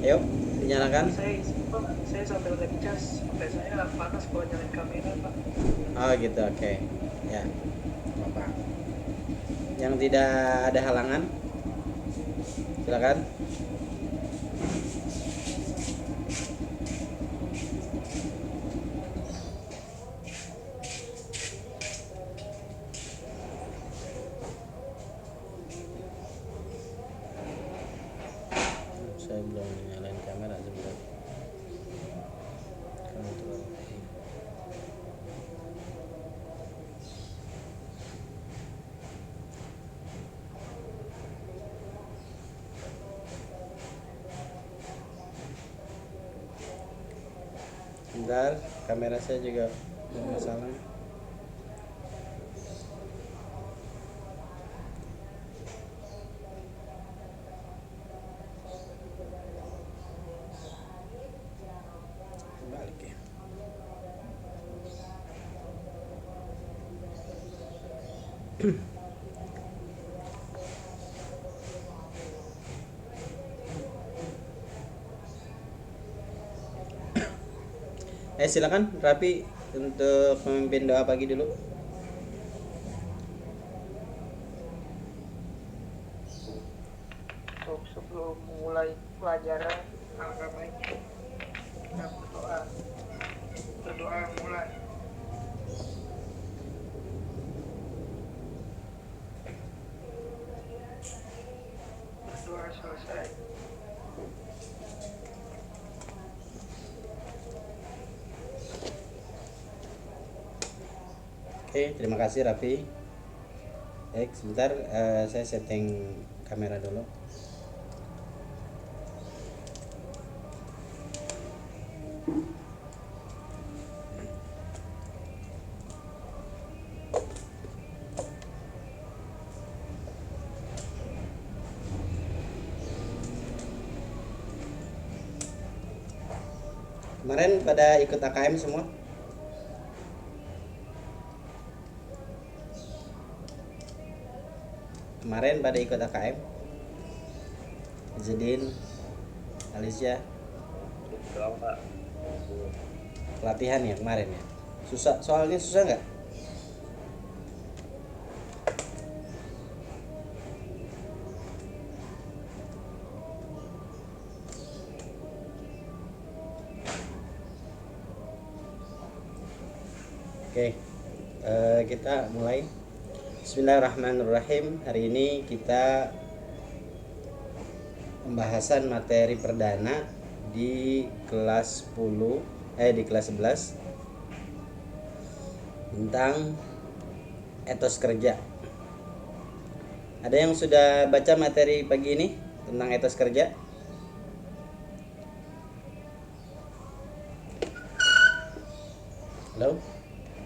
Yuk, dinyalakan. Saya sambil ngecas sampai saya panas kalau nyalain kamera, Pak. Oh gitu, oke. Ya, apa? Yang tidak ada halangan, silakan. Saya belum nyalain kamera sebentar. Control. Bentar, kamera saya juga bermasalah. Balik ya. Silakan Rapi untuk memimpin doa pagi dulu. Sebelum mulai pelajaran, alangkah baiknya kita berdoa mulai. Berdoa selesai. Oke, terima kasih Rafi. Sebentar, saya setting kamera dulu. Kemarin pada ikut AKM semua? Kemarin pada ikut AKM? Zedin, Alicia, pelatihan ya kemarin ya? Susah, soalnya susah nggak? Oke, kita mulai. Bismillahirrahmanirrahim. Hari ini kita pembahasan materi perdana di kelas 10, di kelas 11 tentang etos kerja. Ada yang sudah baca materi pagi ini tentang etos kerja? Halo?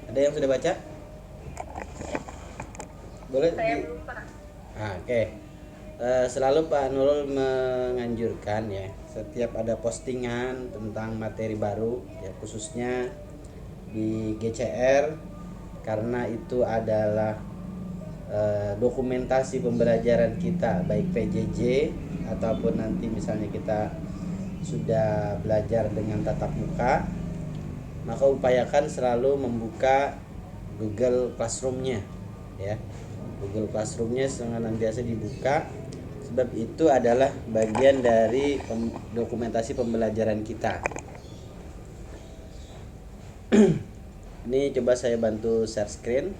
Ada yang sudah baca? Boleh Saya di... belum, Pak. Oke. Selalu Pak Nurul menganjurkan ya, setiap ada postingan tentang materi baru ya, khususnya di GCR, karena itu adalah dokumentasi pembelajaran kita, baik PJJ ataupun nanti misalnya kita sudah belajar dengan tatap muka, maka upayakan selalu membuka Google Classroom-nya ya. Google Classroom-nya senantiasa dibuka, sebab itu adalah bagian dari dokumentasi pembelajaran kita. Ini coba saya bantu share screen.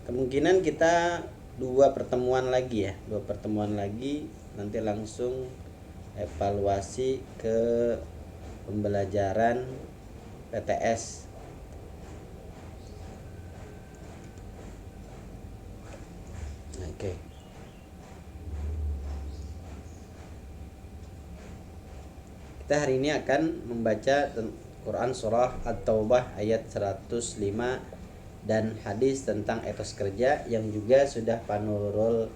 Kemungkinan kita dua pertemuan lagi nanti langsung evaluasi ke pembelajaran PTS. Oke. Kita hari ini akan membaca Quran surah At-Taubah ayat 105 dan hadis tentang etos kerja yang juga sudah Pak Nurul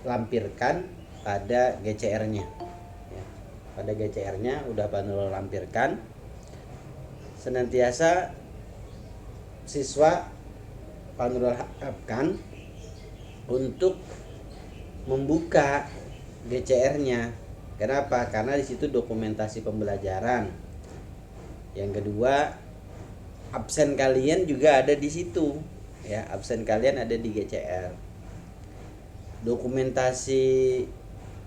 lampirkan pada GCR-nya ya. Pada GCR-nya udah Pak Nurul lampirkan. senantiasa siswa Pak Nurul harapkan untuk membuka GCR-nya. Kenapa? Karena di situ dokumentasi pembelajaran. Yang kedua, absen kalian juga ada di situ. Ya, absen kalian ada di GCR. Dokumentasi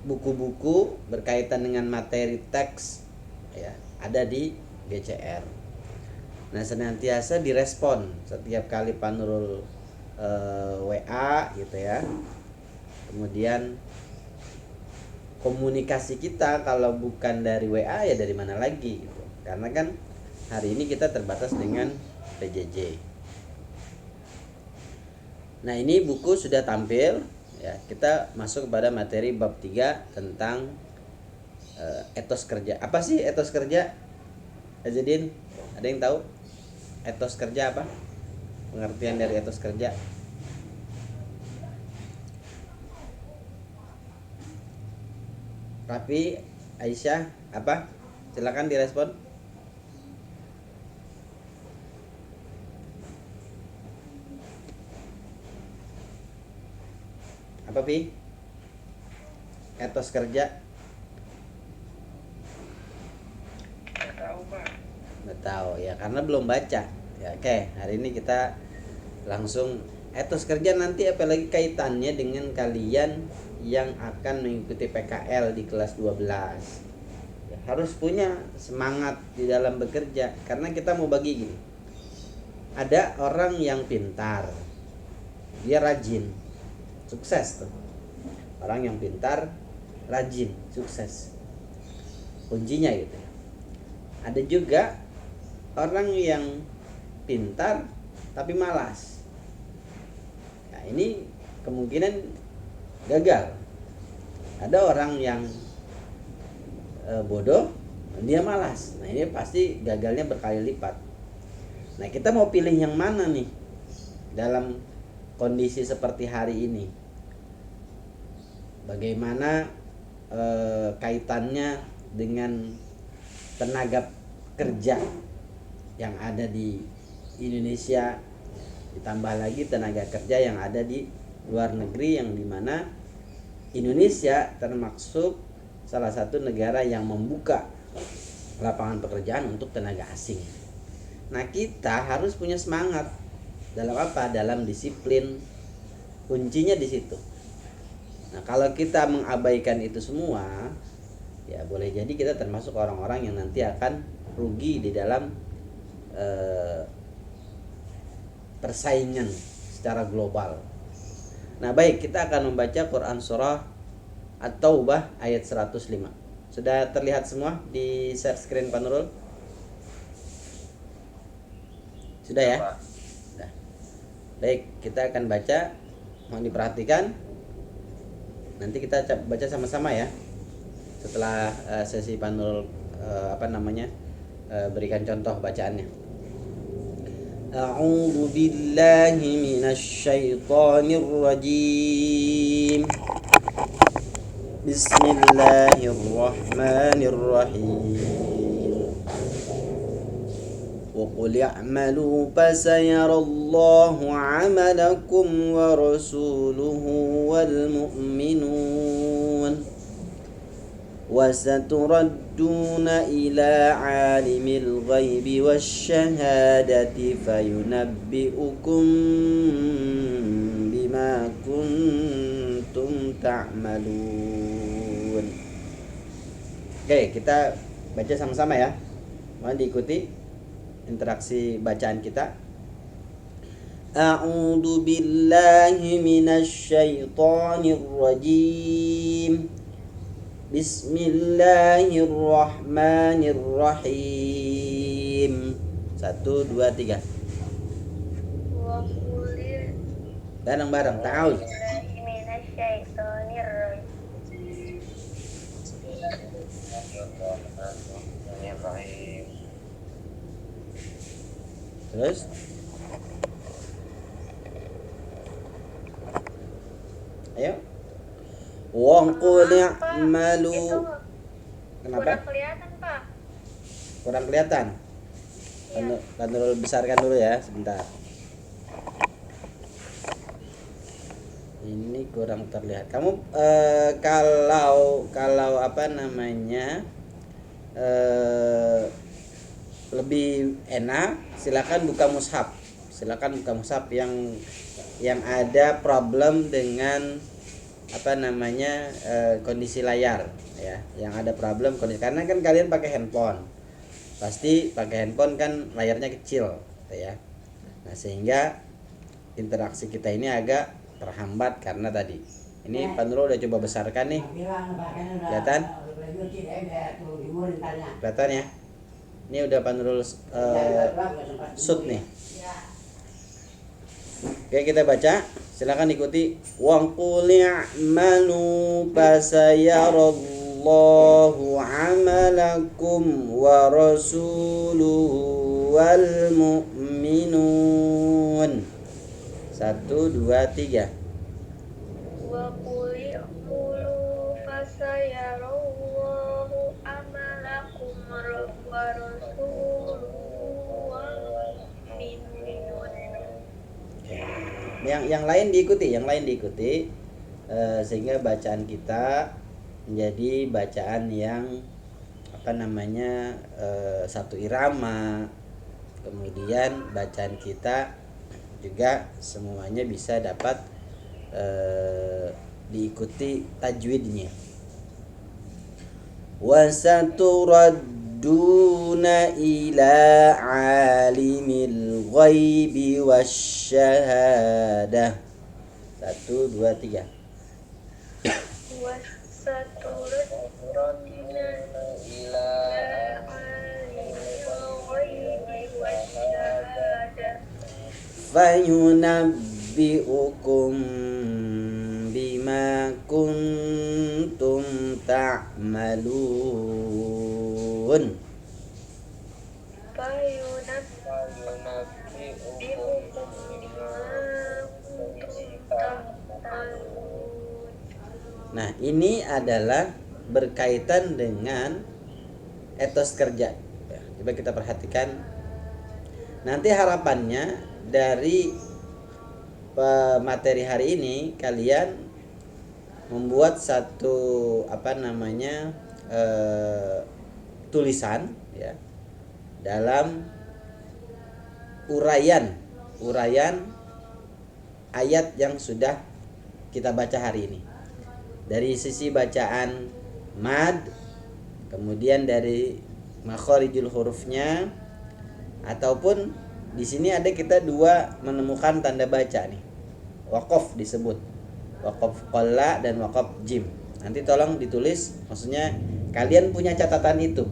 buku-buku berkaitan dengan materi teks ya, ada di GCR. Nah, senantiasa direspon setiap kali Pak Nurul WA gitu ya. Kemudian komunikasi kita kalau bukan dari WA ya dari mana lagi gitu. Karena kan hari ini kita terbatas dengan PJJ. Nah, ini buku sudah tampil ya. Kita masuk kepada materi bab 3 tentang etos kerja. Apa sih etos kerja? Azadin, ada yang tahu? Etos kerja apa? Pengertian dari etos kerja. Rafi, Aisyah, apa? Silakan direspon. Apa, Pi? Etos kerja? Nggak tahu, Pak. Nggak tahu ya, karena belum baca. Ya, oke, hari ini kita langsung etos kerja. Nanti apalagi kaitannya dengan kalian yang akan mengikuti PKL di kelas 12 ya, harus punya semangat di dalam bekerja. Karena kita mau bagi gini, ada orang yang pintar, dia rajin, sukses tuh. Orang yang pintar, rajin, sukses, kuncinya gitu. Ada juga orang yang pintar tapi malas. Nah, ini kemungkinan gagal. Ada orang yang bodoh, dia malas. Nah, ini pasti gagalnya berkali lipat. Nah, kita mau pilih yang mana nih dalam kondisi seperti hari ini? Bagaimana kaitannya dengan tenaga kerja yang ada di Indonesia, ditambah lagi tenaga kerja yang ada di luar negeri, yang dimana Indonesia termasuk salah satu negara yang membuka lapangan pekerjaan untuk tenaga asing. Nah, kita harus punya semangat dalam apa? Dalam disiplin. Kuncinya di situ. Nah, kalau kita mengabaikan itu semua, ya boleh jadi kita termasuk orang-orang yang nanti akan rugi di dalam persaingan secara global. Nah, baik, kita akan membaca Quran surah At-Taubah ayat 105. Sudah terlihat semua di share screen Pak Nurul? Sudah ya? Sudah. Baik, kita akan baca. Mohon diperhatikan. Nanti kita baca sama-sama ya. Setelah sesi Pak Nurul berikan contoh bacaannya. A'udzu billahi minasy syaithanir rajim. Bismillahirrahmanirrahim. Wa qul i'malu fasayarallahu 'amalakum wa rasuluhu wal mu'minun. وستردون إلى عالم الغيب والشهادة فينبئكم بما كنتم تعملون. Oke, kita baca sama-sama ya. Mohon diikuti interaksi bacaan kita. A'udzu billahi minasy syaithanir rajim. Bismillahirrahmanirrahim. 1, 2, 3. Bareng-bareng. Ta'awuz. Terus ayo. Wa qul i'malu. Kenapa? Kurang kelihatan, Pak. Kurang kelihatan. Panurul besarkan dulu ya sebentar. Ini kurang terlihat. Kamu kalau apa namanya lebih enak, silakan buka mushaf. Silakan buka mushaf yang ada problem dengan apa namanya kondisi layar ya. Yang ada problem kondisi, karena kan kalian pakai handphone. Pasti pakai handphone kan layarnya kecil gitu ya. Nah, sehingga interaksi kita ini agak terhambat karena tadi. Ini Pak Nurul udah coba besarkan nih. Kelihatan? Kelihatan ya? Ini udah Pak Nurul shoot nih. Oke, kita baca. Silakan ikuti. Wa qul i'malu fasayarallahu 'amalakum wa rasuluhu wal mu'minun. 1, 2, 3. Wa qul i'malu fasayarallahu amalakum wa rasuluhu wal mu'minun. Yang lain diikuti, sehingga bacaan kita menjadi bacaan yang apa namanya satu irama. Kemudian bacaan kita juga semuanya bisa dapat diikuti tajwidnya. Wa saturadduna ila alimil ghaibi wasyahadah. 1, 2, 3. Wasaturadduna ila alimil ghaibi wasyahadah. Fayunabbi'ukum bima kuntum ta'malun. Fayunabbi'ukum bima kuntum ta'malun. Nah, ini adalah berkaitan dengan etos kerja. Ya, coba kita perhatikan. Nanti harapannya dari materi hari ini kalian membuat satu apa namanya tulisan ya dalam uraian ayat yang sudah kita baca hari ini, dari sisi bacaan mad, kemudian dari makharijul hurufnya, ataupun di sini ada kita dua menemukan tanda baca nih. Waqaf disebut. Waqaf qalla dan waqaf jim. Nanti tolong ditulis, maksudnya kalian punya catatan itu.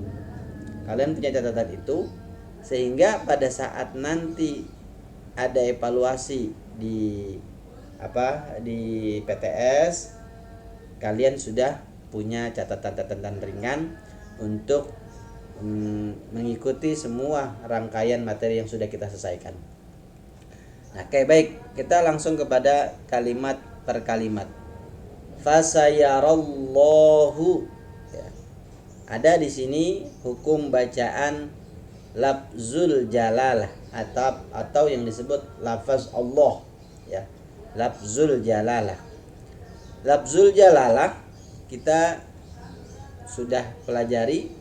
Sehingga pada saat nanti ada evaluasi di PTS, kalian sudah punya catatan-catatan ringan untuk mengikuti semua rangkaian materi yang sudah kita selesaikan. Nah, oke, baik, kita langsung kepada kalimat per kalimat. Fasayarallahu ya. Ada di sini hukum bacaan lafzul jalalah atau yang disebut lafaz Allah ya. Lafzul jalalah. Lafzul jalalah kita sudah pelajari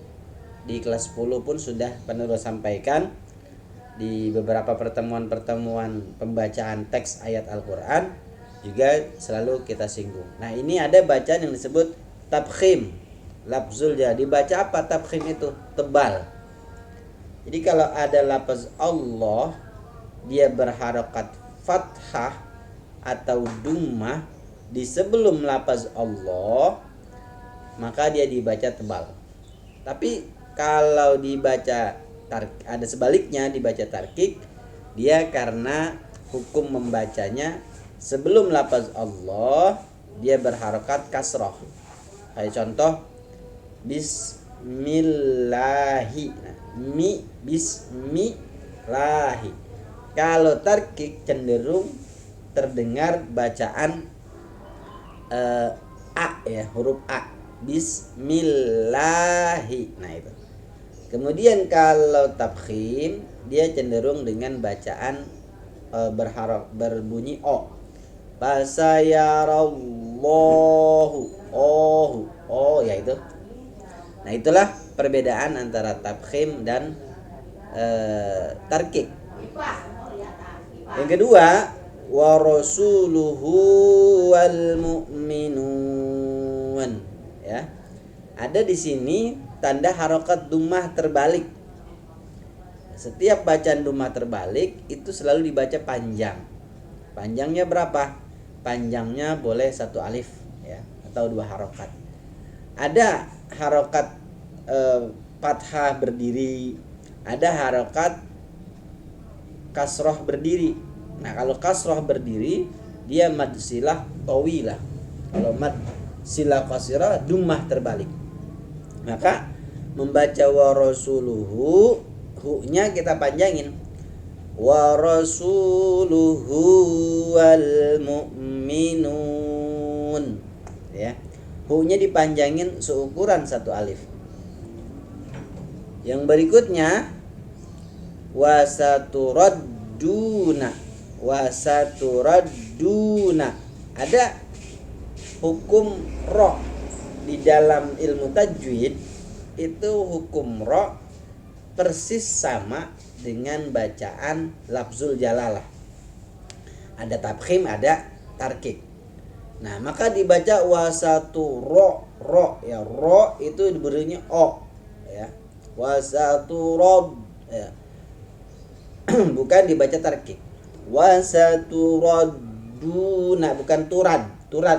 di kelas 10 pun sudah Pak Nurul sampaikan di beberapa pertemuan pembacaan teks ayat Al-Qur'an juga selalu kita singgung. Nah, ini ada bacaan yang disebut tabkhim. Lafzul jalalah dibaca apa? Tabkhim itu tebal. Jadi kalau ada lafaz Allah dia berharokat fathah atau dummah di sebelum lafaz Allah, maka dia dibaca tebal. Tapi kalau dibaca ada sebaliknya, dibaca tarkik, dia karena hukum membacanya sebelum lafaz Allah dia berharokat kasroh. Kayak contoh bismillahi. Nah, bismillahi. Kalau tarkik cenderung terdengar bacaan a ya, huruf a. Bismillahi. Nah, itu. Kemudian kalau tabkhim dia cenderung dengan bacaan berbunyi o. Fasayarallahu ya itu. Nah, itulah perbedaan antara tafkhim dan tarkik. Yang kedua, wa rasuluhu wal mu'minun, ya. Ada di sini tanda harokat dumah terbalik. Setiap bacaan dumah terbalik itu selalu dibaca panjang. Panjangnya berapa? Panjangnya boleh 1 alif, ya, atau 2 harokat. Ada harokat fathah berdiri, ada harokat kasroh berdiri. Nah, kalau kasroh berdiri dia mad silah tawilah. Kalau mad silah qasirah dumah terbalik. Maka membaca wa rasuluhu, hu-nya kita panjangin. Wa rasuluhu wal mu'minun, ya. Hu-nya dipanjangin seukuran 1 alif. Yang berikutnya wasaturadduna. Ada hukum ro di dalam ilmu tajwid. Itu hukum ro persis sama dengan bacaan lafzul jalalah. Ada tafkhim, ada tarkik. Nah, maka dibaca wasatu ro, ya, ro itu diberinya o, ya. Wasatu rob, ya. Bukan dibaca tarkik. Wasatu roduna, bukan turad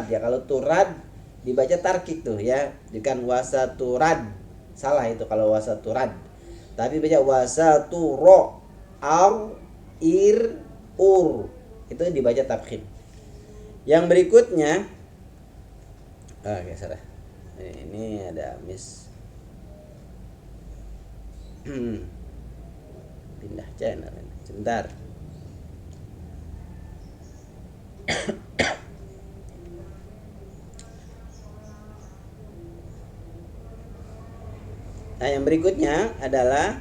ya. Kalau turad dibaca tarkik tuh, ya, bukan wasatu rad. Salah itu kalau wasatu rad. Tapi baca wasatu ro ar ir ur, itu dibaca tafkhim. Yang berikutnya, oke, salah. Ini ada miss. Pindah channel. Sebentar. Nah, yang berikutnya adalah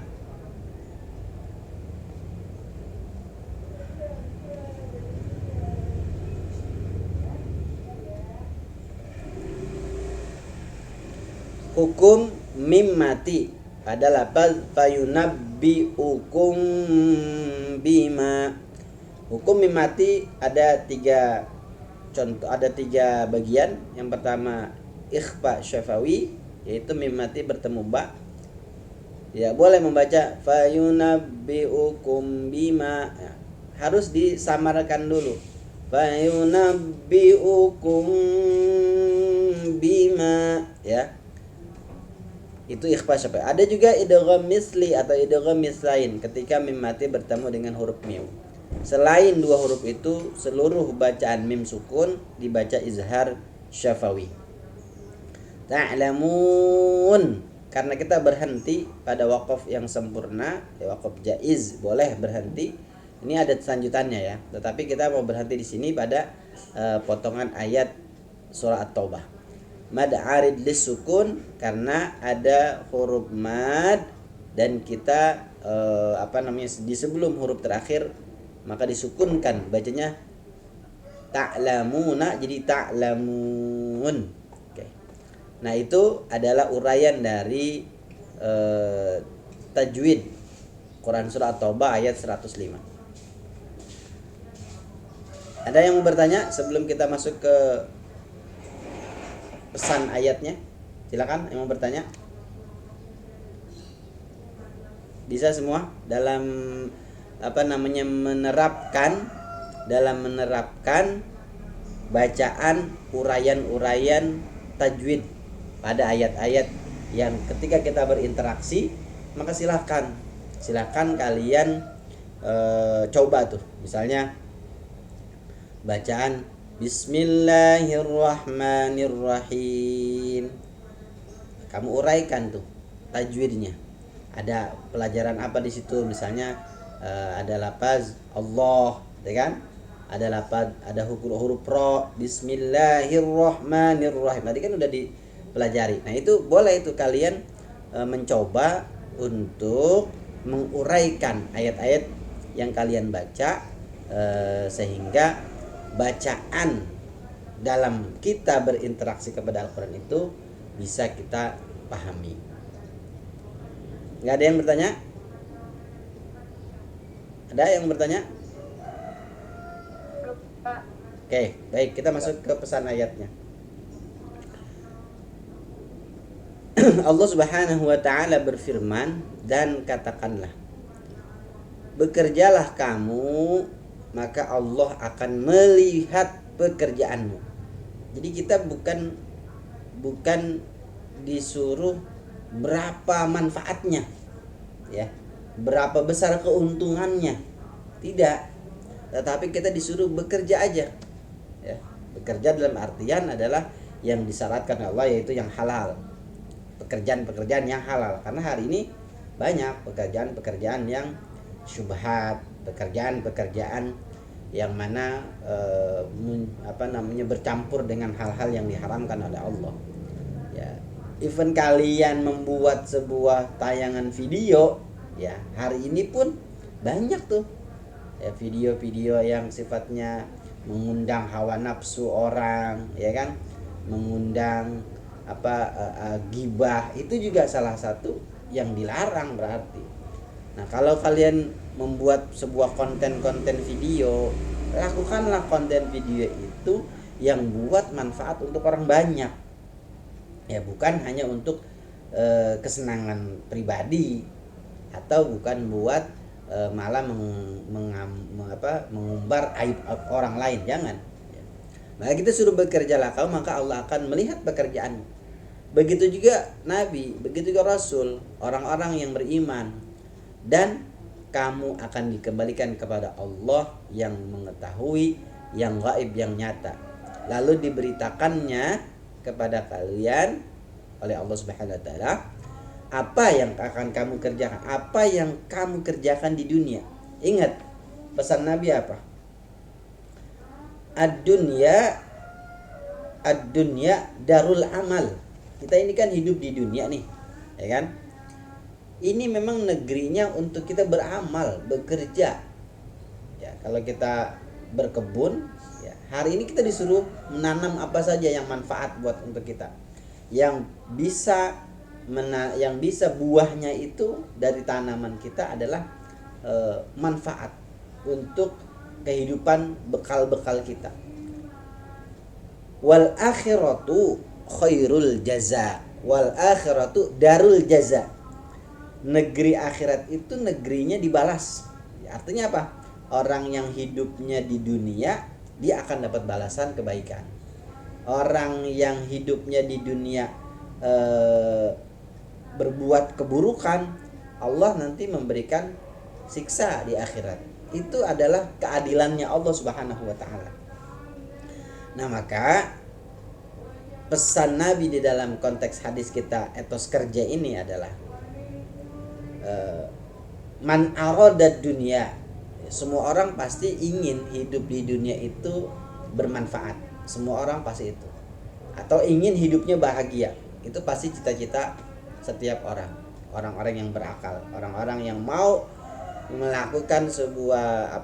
hukum mim mati pada lafaz fayunabbiukum bima. Hukum mim mati ada 3 contoh, ada 3 bagian. Yang pertama ikhfa syafawi, yaitu mim mati bertemu ba. Ya, boleh membaca fayunabbiukum bima, ya, harus disamarkan dulu. Fayunabbiukum bima, ya. Itu ikhfa syafawi. Ada juga idgham misli atau idgham mislain ketika mim mati bertemu dengan huruf mim. Selain 2 huruf itu, seluruh bacaan mim sukun dibaca izhar syafawi. Ta'lamun, karena kita berhenti pada waqaf yang sempurna, ya, waqaf jaiz, boleh berhenti. Ini ada selanjutannya, ya. Tetapi kita mau berhenti di sini pada potongan ayat surah At-Taubah. Mad arid lis sukun, karena ada huruf mad dan kita di sebelum huruf terakhir maka disukunkan, bacanya ta'lamuna jadi ta'lamun. Oke. Nah, itu adalah uraian dari tajwid Quran surah At-Taubah ayat 105. Ada yang mau bertanya sebelum kita masuk ke pesan ayatnya? Silakan yang mau bertanya. Bisa semua dalam menerapkan bacaan uraian tajwid pada ayat-ayat yang ketika kita berinteraksi, maka silahkan kalian coba tuh. Misalnya bacaan Bismillahirrahmanirrahim, kamu uraikan tuh tajwidnya. Ada pelajaran apa di situ? Misalnya ada lafaz Allah, ya kan? Ada lafaz, ada huruf ro, Bismillahirrahmanirrahim. Tadi kan udah dipelajari. Nah, itu boleh itu kalian mencoba untuk menguraikan ayat-ayat yang kalian baca, sehingga bacaan dalam kita berinteraksi kepada Al-Quran itu bisa kita pahami. Nggak ada yang bertanya? Ada yang bertanya? Pak. Oke, baik, kita masuk ke pesan ayatnya. Allah Subhanahu wa taala berfirman, dan katakanlah, bekerjalah kamu, maka Allah akan melihat pekerjaanmu. Jadi kita bukan disuruh berapa manfaatnya, ya, berapa besar keuntungannya, tidak. Tetapi kita disuruh bekerja aja, ya. Bekerja dalam artian adalah yang disyaratkan Allah, yaitu yang halal, pekerjaan-pekerjaan yang halal. Karena hari ini banyak pekerjaan-pekerjaan yang syubhat, pekerjaan-pekerjaan yang mana bercampur dengan hal-hal yang diharamkan oleh Allah. Ya, even kalian membuat sebuah tayangan video, ya, hari ini pun banyak tuh, ya, video-video yang sifatnya mengundang hawa nafsu orang, ya kan, mengundang ghibah, itu juga salah satu yang dilarang berarti. Nah, kalau kalian membuat sebuah konten-konten video, lakukanlah konten video itu yang buat manfaat untuk orang banyak, ya, bukan hanya untuk kesenangan pribadi, atau bukan buat malah mengumbar aib orang lain, jangan. Maka kita suruh bekerjalah kamu, maka Allah akan melihat pekerjaanmu. Begitu juga Nabi, begitu juga Rasul, orang-orang yang beriman. Dan kamu akan dikembalikan kepada Allah yang mengetahui yang gaib, yang nyata. Lalu diberitakannya kepada kalian oleh Allah Subhanahu wa taala apa yang akan kamu kerjakan, apa yang kamu kerjakan di dunia. Ingat pesan Nabi apa? Ad-dunya darul amal. Kita ini kan hidup di dunia nih, ya kan? Ini memang negerinya untuk kita beramal, bekerja. Ya, kalau kita berkebun, ya, hari ini kita disuruh menanam apa saja yang manfaat buat untuk kita. Yang bisa buahnya itu dari tanaman kita adalah manfaat untuk kehidupan bekal-bekal kita. Wal akhiratu khairul jaza, wal akhiratu darul jaza. Negeri akhirat itu negerinya dibalas. Artinya apa? Orang yang hidupnya di dunia, dia akan dapat balasan kebaikan. Orang yang hidupnya di dunia berbuat keburukan, Allah nanti memberikan siksa di akhirat. Itu adalah keadilannya Allah Subhanahu wa taala. Nah, maka pesan Nabi di dalam konteks hadis kita etos kerja ini adalah man aradad dunya. Semua orang pasti ingin hidup di dunia itu bermanfaat. Semua orang pasti itu. Atau ingin hidupnya bahagia. Itu pasti cita-cita setiap orang. Orang-orang yang berakal, orang-orang yang mau melakukan sebuah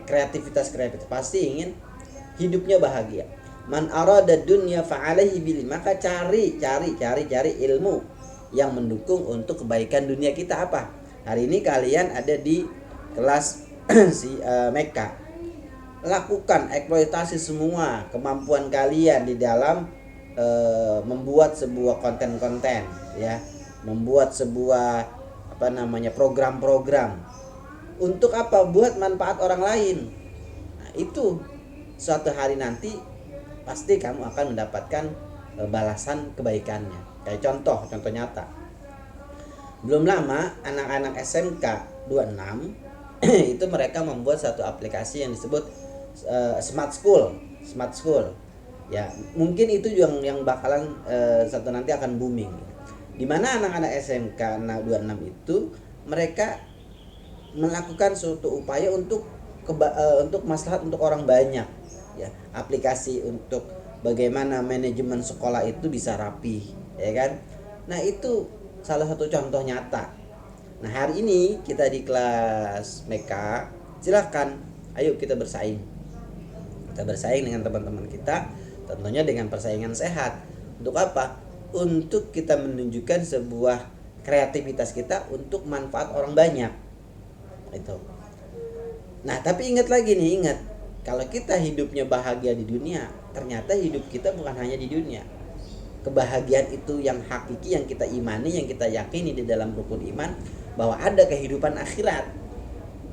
kreativitas pasti ingin hidupnya bahagia. Man aradad dunya fa'alaihi bil, maka cari ilmu yang mendukung untuk kebaikan dunia kita. Apa? Hari ini kalian ada di kelas Mekah. Lakukan eksploitasi semua kemampuan kalian di dalam membuat sebuah konten-konten, ya. Membuat sebuah program-program. Untuk apa? Buat manfaat orang lain. Nah, itu suatu hari nanti pasti kamu akan mendapatkan balasan kebaikannya. Kayak contoh nyata. Belum lama anak-anak SMK 26 itu mereka membuat satu aplikasi yang disebut Smart School. Ya, mungkin itu yang bakalan satu nanti akan booming. Di mana anak-anak SMK 26 itu mereka melakukan suatu upaya untuk maslahat untuk orang banyak, ya. Aplikasi untuk bagaimana manajemen sekolah itu bisa rapi, ya kan? Nah, itu salah satu contoh nyata Nah, hari ini kita di kelas MK, silakan ayo kita bersaing. Kita bersaing dengan teman-teman kita, tentunya dengan persaingan sehat. Untuk apa? Untuk kita menunjukkan sebuah kreativitas kita untuk manfaat orang banyak. Itu. Nah, tapi ingat lagi nih, ingat. Kalau kita hidupnya bahagia di dunia, ternyata hidup kita bukan hanya di dunia. Kebahagiaan itu yang hakiki, yang kita imani, yang kita yakini di dalam rukun iman, bahwa ada kehidupan akhirat.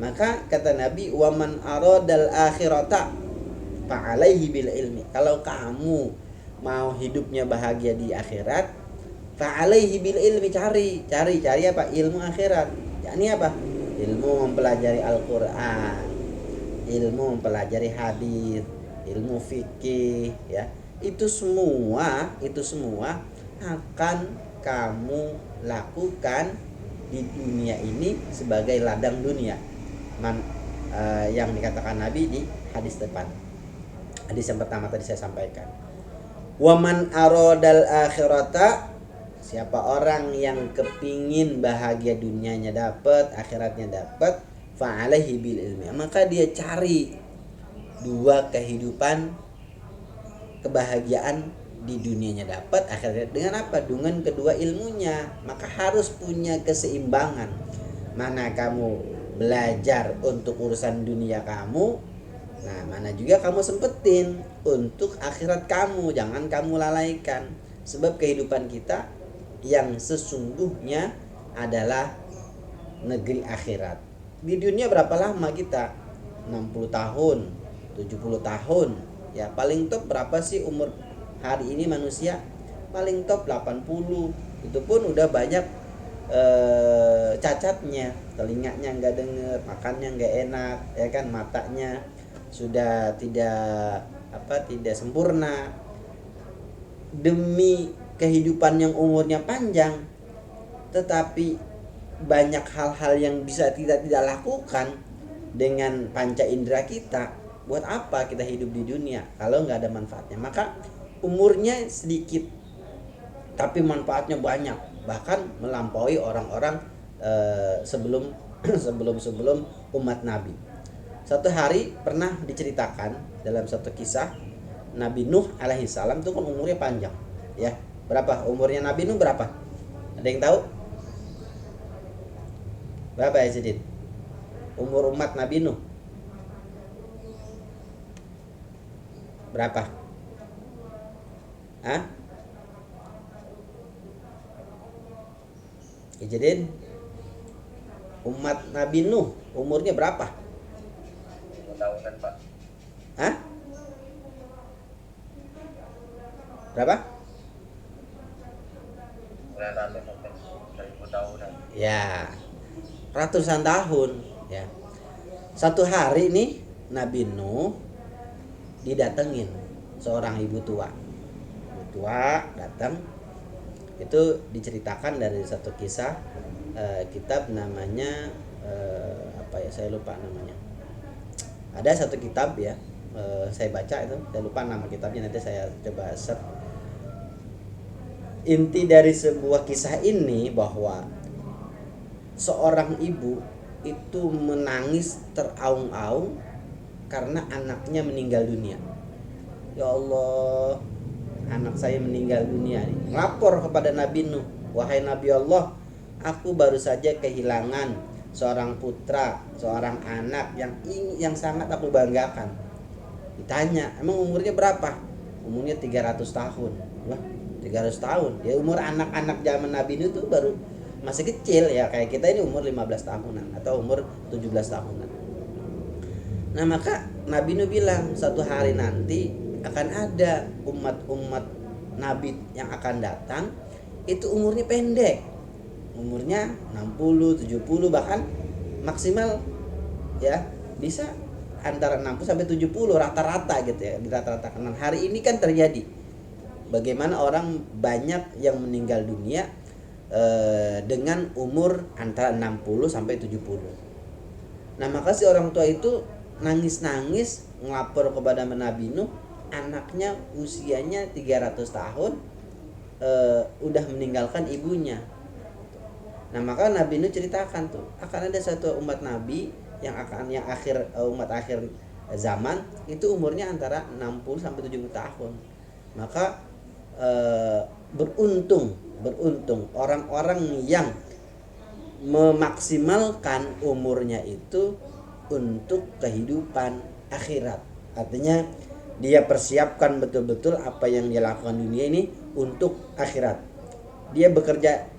Maka kata Nabi, waman aradal akhirata fa'alaihi bil ilmi. Kalau kamu mau hidupnya bahagia di akhirat, fa'alaihi bil ilmi, cari apa? Ilmu akhirat. Yakni apa? Ilmu mempelajari Al-Qur'an, ilmu mempelajari hadis, ilmu fikih, ya. Itu semua akan kamu lakukan di dunia ini sebagai ladang dunia. Yang dikatakan Nabi di hadis depan. Hadis yang pertama tadi saya sampaikan. Waman aradal akhirata, siapa orang yang kepingin bahagia dunianya dapat, akhiratnya dapat, fa'alaihi bil ilmi, maka dia cari dua kehidupan kebahagiaan di dunianya dapat, akhiratnya dengan apa? Dengan kedua ilmunya. Maka harus punya keseimbangan. Mana kamu belajar untuk urusan dunia kamu, nah mana juga kamu sempetin untuk akhirat kamu. Jangan kamu lalaikan. Sebab kehidupan kita yang sesungguhnya adalah negeri akhirat. Di dunia berapa lama kita? 60 tahun, 70 tahun. Ya, paling top berapa sih umur hari ini manusia? Paling top 80. Itu pun udah banyak cacatnya. Telinganya nggak denger, makannya nggak enak, ya kan, matanya sudah tidak sempurna. Demi kehidupan yang umurnya panjang, tetapi banyak hal-hal yang bisa kita tidak lakukan dengan panca indera kita. Buat apa kita hidup di dunia kalau nggak ada manfaatnya? Maka umurnya sedikit tapi manfaatnya banyak, bahkan melampaui orang-orang sebelum umat Nabi. Satu hari pernah diceritakan dalam satu kisah, Nabi Nuh alaihissalam itu kan umurnya panjang, ya. Berapa umurnya Nabi Nuh, berapa? Ada yang tahu? Berapa ya, Sidin? Umur umat Nabi Nuh berapa? Hah? Jadi umat Nabi Nuh umurnya berapa? 10 tahunan, Pak. Hah? Berapa? 900 sampai 1000 tahunan. Ya, ratusan tahun, ya. Satu hari nih Nabi Nuh didatengin seorang ibu tua. Ibu tua datang. Itu diceritakan dari satu kisah kitab namanya saya lupa namanya. Ada satu kitab, ya, saya baca itu, saya lupa nama kitabnya, nanti saya coba search. Inti dari sebuah kisah ini bahwa seorang ibu itu menangis teraung-aung karena anaknya meninggal dunia. Ya Allah, anak saya meninggal dunia nih. Lapor kepada Nabi Nuh, wahai Nabi Allah, aku baru saja kehilangan seorang putra, seorang anak yang sangat aku banggakan. Ditanya, emang umurnya berapa? Umurnya 300 tahun. Wah, 300 tahun. Ya, umur anak-anak zaman Nabi Nuh itu baru masih kecil, ya, kayak kita ini umur 15 tahunan atau umur 17 tahunan. Nah, maka Nabi Nuh bilang, satu hari nanti akan ada umat-umat Nabi yang akan datang, itu umurnya pendek. Umurnya 60, 70, bahkan maksimal, ya, bisa antara 60 sampai 70 rata-rata gitu, ya, di rata-rata. Karena hari ini kan terjadi bagaimana orang banyak yang meninggal dunia dengan umur antara 60 sampai 70. Nah, maka si orang tua itu nangis-nangis ngelapor kepada Nabi Nuh, anaknya usianya 300 tahun udah meninggalkan ibunya. Nah, maka Nabi Nuh ceritakan tuh akan ada satu umat Nabi yang umat akhir zaman itu umurnya antara 60 sampai 70 tahun. Maka beruntung orang-orang yang memaksimalkan umurnya itu untuk kehidupan akhirat. Artinya dia persiapkan betul-betul apa yang dia lakukan dunia ini untuk akhirat. Dia bekerja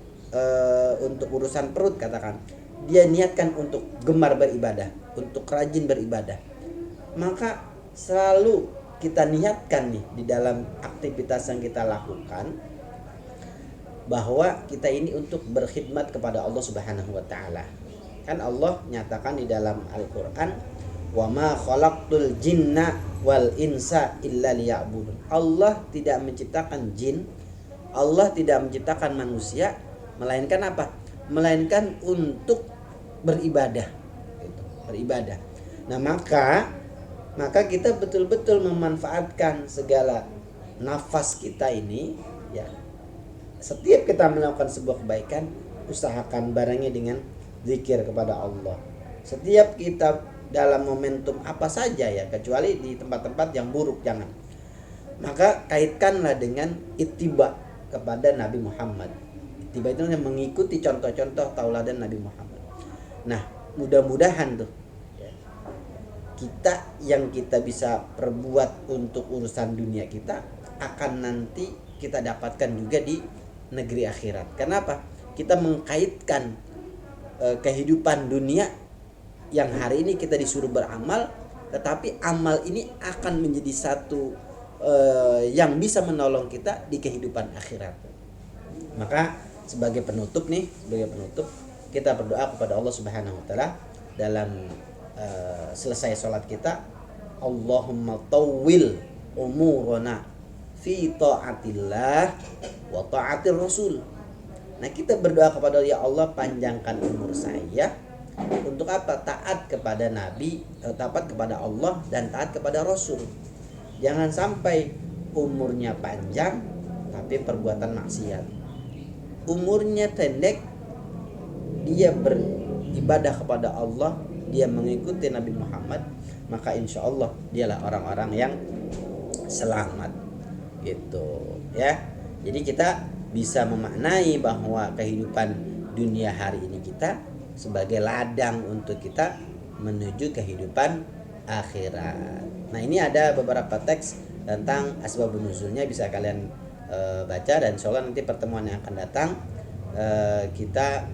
untuk urusan perut, katakan dia niatkan untuk gemar beribadah, untuk rajin beribadah, maka selalu kita niatkan nih di dalam aktivitas yang kita lakukan bahwa kita ini untuk berkhidmat kepada Allah Subhanahu wa taala. Kan Allah nyatakan di dalam Al-Qur'an, "Wa ma khalaqtul jinna wal insa illa liya'budun." Allah tidak menciptakan jin, Allah tidak menciptakan manusia melainkan apa? Melainkan untuk beribadah. Gitu, beribadah. Nah, maka kita betul-betul memanfaatkan segala nafas kita ini, ya. Setiap kita melakukan sebuah kebaikan, usahakan barengnya dengan zikir kepada Allah. Setiap kita dalam momentum apa saja, ya, kecuali di tempat-tempat yang buruk jangan. Maka kaitkanlah dengan ittiba kepada Nabi Muhammad. Ittiba itu yang mengikuti contoh-contoh tauladan Nabi Muhammad. Nah, mudah-mudahan tuh kita yang kita bisa perbuat untuk urusan dunia kita akan nanti kita dapatkan juga di negeri akhirat. Kenapa? Kita mengkaitkan kehidupan dunia yang hari ini kita disuruh beramal, tetapi amal ini akan menjadi satu yang bisa menolong kita di kehidupan akhirat. Maka sebagai penutup kita berdoa kepada Allah Subhanahu wa taala dalam selesai sholat kita, Allahumma tawwil umurana fi ta'atillah wa ta'atir rasul. Nah, kita berdoa kepada ya Allah, panjangkan umur saya untuk apa? Taat kepada Nabi, taat kepada Allah dan taat kepada Rasul. Jangan sampai umurnya panjang tapi perbuatan maksiat. Umurnya pendek, dia beribadah kepada Allah, dia mengikuti Nabi Muhammad, maka insya Allah dialah orang-orang yang selamat, gitu ya. Jadi kita bisa memaknai bahwa kehidupan dunia hari ini kita sebagai ladang untuk kita menuju kehidupan akhirat. Nah, ini ada beberapa teks tentang asbabun nuzulnya, bisa kalian baca, dan insya Allah nanti pertemuan yang akan datang kita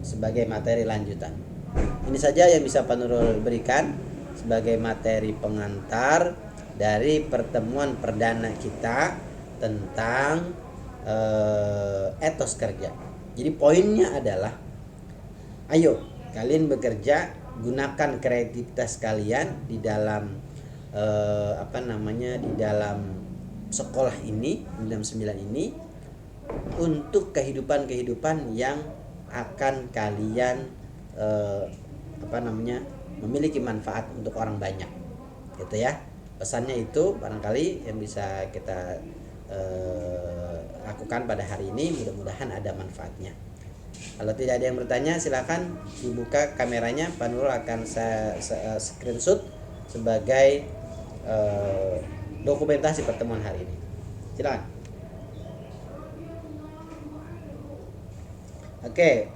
sebagai materi lanjutan. Ini saja yang bisa Pak Nurul berikan sebagai materi pengantar dari pertemuan perdana kita tentang etos kerja. Jadi poinnya adalah, ayo kalian bekerja, gunakan kreativitas kalian di dalam di dalam sekolah ini, dalam 9 ini, untuk kehidupan yang akan kalian memiliki manfaat untuk orang banyak, gitu ya. Pesannya itu barangkali yang bisa kita lakukan pada hari ini, mudah-mudahan ada manfaatnya. Kalau tidak ada yang bertanya, silakan dibuka kameranya, Pak Nurul akan saya screenshot sebagai dokumentasi pertemuan hari ini. Silakan. Oke,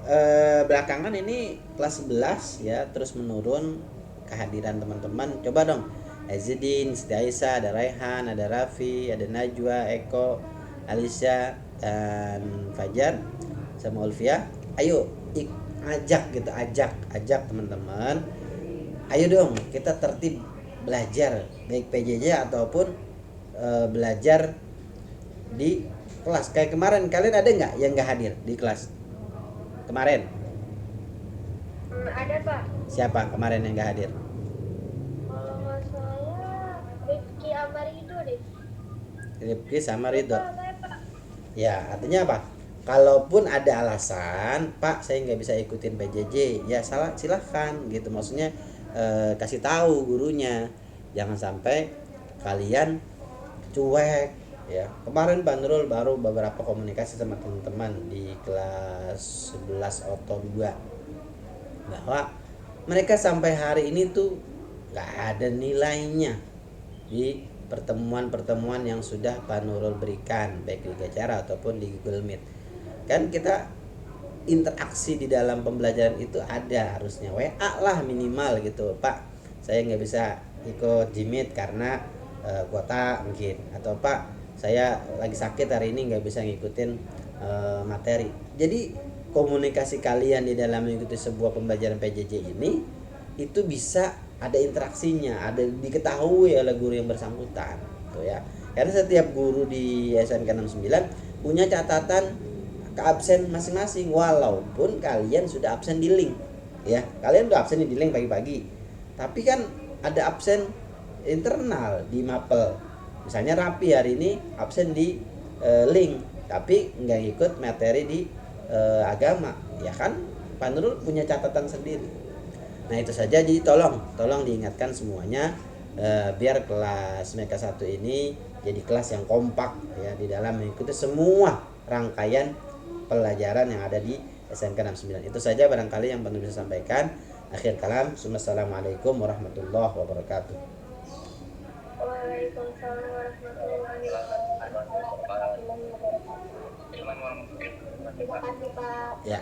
belakangan ini kelas 11 ya, terus menurun kehadiran teman-teman. Coba dong, Azidin, Siti Aisyah, ada Raihan, ada Raffi, ada Najwa, Eko, Alicia, dan Fajar sama Ulfia. Ayo ajak teman-teman. Ayo dong, kita tertib belajar, baik PJJ ataupun belajar di kelas. Kayak kemarin, kalian ada nggak yang nggak hadir di kelas kemarin? Ada, Pak. Siapa kemarin yang nggak hadir? Kalau nggak salah Rifki sama Ridho deh. Rifki sama Ridho. Pak. Ya, artinya apa? Kalaupun ada alasan, Pak saya nggak bisa ikutin PJJ, ya silahkan gitu. Maksudnya kasih tahu gurunya. Jangan sampai kalian cuek Ya, kemarin Pak Nurul baru beberapa komunikasi sama teman-teman di kelas 11 Oto 2 bahwa mereka sampai hari ini tuh nggak ada nilainya di pertemuan-pertemuan yang sudah Pak Nurul berikan baik di Gacara ataupun di Google Meet. Kan kita interaksi di dalam pembelajaran itu ada, harusnya WA lah minimal gitu, Pak saya nggak bisa ikut Jimit karena kuota mungkin, atau Pak saya lagi sakit hari ini nggak bisa ngikutin materi. Jadi komunikasi kalian di dalam mengikuti sebuah pembelajaran PJJ ini itu bisa ada interaksinya, ada diketahui oleh guru yang bersangkutan tuh ya. Karena setiap guru di SMK 69 punya catatan ke absen masing-masing walaupun kalian sudah absen di link ya. Kalian udah absen di link pagi-pagi. Tapi kan ada absen internal di mapel. Misalnya Rapi hari ini absen di link tapi nggak ikut materi di agama, ya kan Pak Nurul punya catatan sendiri. Nah itu saja, jadi tolong diingatkan semuanya biar kelas Meka 1 ini jadi kelas yang kompak ya di dalam mengikuti semua rangkaian pelajaran yang ada di SMK 69. Itu saja barangkali yang Pak Nurul bisa sampaikan. Akhir kalam, Assalamualaikum warahmatullahi wabarakatuh. Waalaikumsalam warahmatullahi wabarakatuh. Terima kasih Pak. Ya.